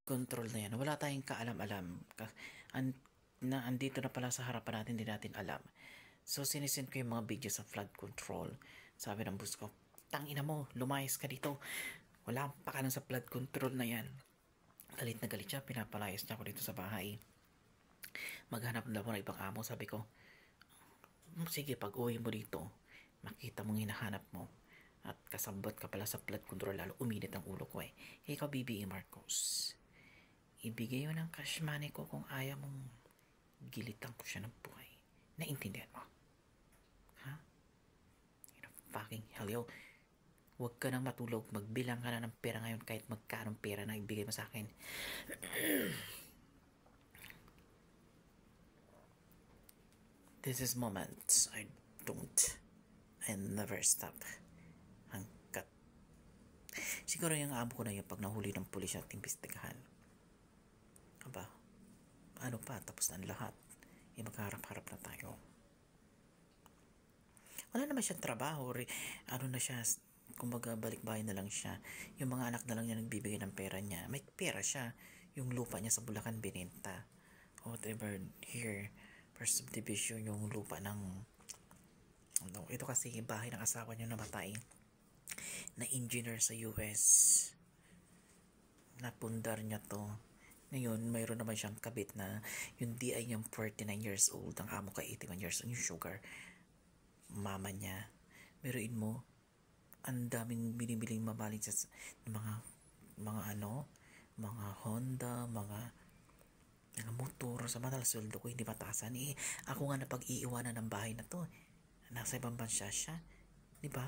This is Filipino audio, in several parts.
control na yan. Wala tayong kaalam-alam. Andito na pala sa harapan natin, hindi natin alam. So, sinisend ko yung mga video sa flood control. Sabi ng boss ko, tangina mo, lumayas ka dito. Wala pa ka sa flood control na yan. Galit na galit siya, pinapalayas niya ako dito sa bahay. Maghanap na ako ng ibang amo, sabi ko, sige, pag uwi mo dito, makita mong hinahanap mo. At kasabot ka pala sa flood control, lalo uminit ang ulo ko eh. Ikaw, BBE Marcos, ibigay mo ng cash money ko kung ayaw mong gilitan ko siya ng buhay. Naintindihan mo? Ha? Fucking hell, yo. Huwag ka nang matulog. Magbilang ka na ng pera ngayon kahit magkano pera na ibigay mo sa akin. This is moments I never stop. Hangkat. Siguro yung amo ko na yun pag nahuli ng pulis at imbestigahan. Aba, ano pa, tapos na lahat. Magharap-harap na tayo. Wala naman siyang trabaho. Ano na siya, kumbaga balik-bahay na lang siya. Yung mga anak na lang niya nagbibigay ng pera niya. May pera siya. Yung lupa niya sa Bulacan binenta. Whatever here, per subdivision, yung lupa ng ito kasi bahay ng asawa niya namatay na engineer sa US. Napundar niya to. Ngayon, mayroon naman siyang kabit na yung DI niyang 49 years old, ang amo ka 81 years old, yung sugar mama niya. Meron mo, ang daming binibiling mamaling sa mga Honda, mga motor, sa mga sweldo ko hindi mataasan eh. Ako nga napag-iiwanan ng bahay na to. Nasa ibang bansa siya. Di ba?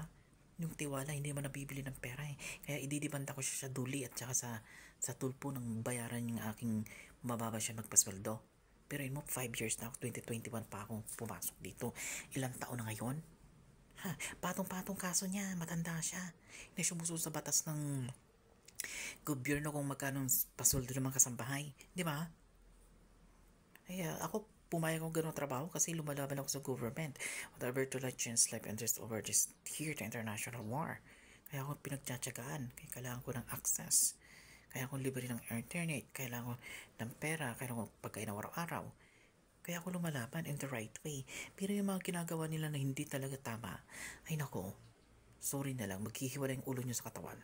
Yung tiwala, hindi man nabibili ng pera eh. Kaya ididibanda ko siya sa duli at saka sa tulpo ng bayaran yung aking mababa siya magpasweldo. Pero yun mo, 5 years na ako, 2021 pa ako pumasok dito. Ilang taon na ngayon? Ha, patong-patong kaso niya, matanda siya. Hindi sumusunod sa batas ng gobyerno kung magkano pasweldo ng mga kasambahay. Di ba? Ay, ako pumayag akong ganun trabaho kasi lumalaban ako sa government. Whatever to like change life and just over this here to international war. Kaya ako pinagtsatsagaan. Kaya kailangan ko ng access. Kaya ako libre ng internet. Kailangan ko ng pera. Kailangan ko pagkain ng araw-araw. Kaya ako lumalaban in the right way. Pero yung mga ginagawa nila na hindi talaga tama, ay nako, sorry na lang, maghihiwala yung ulo nyo sa katawan.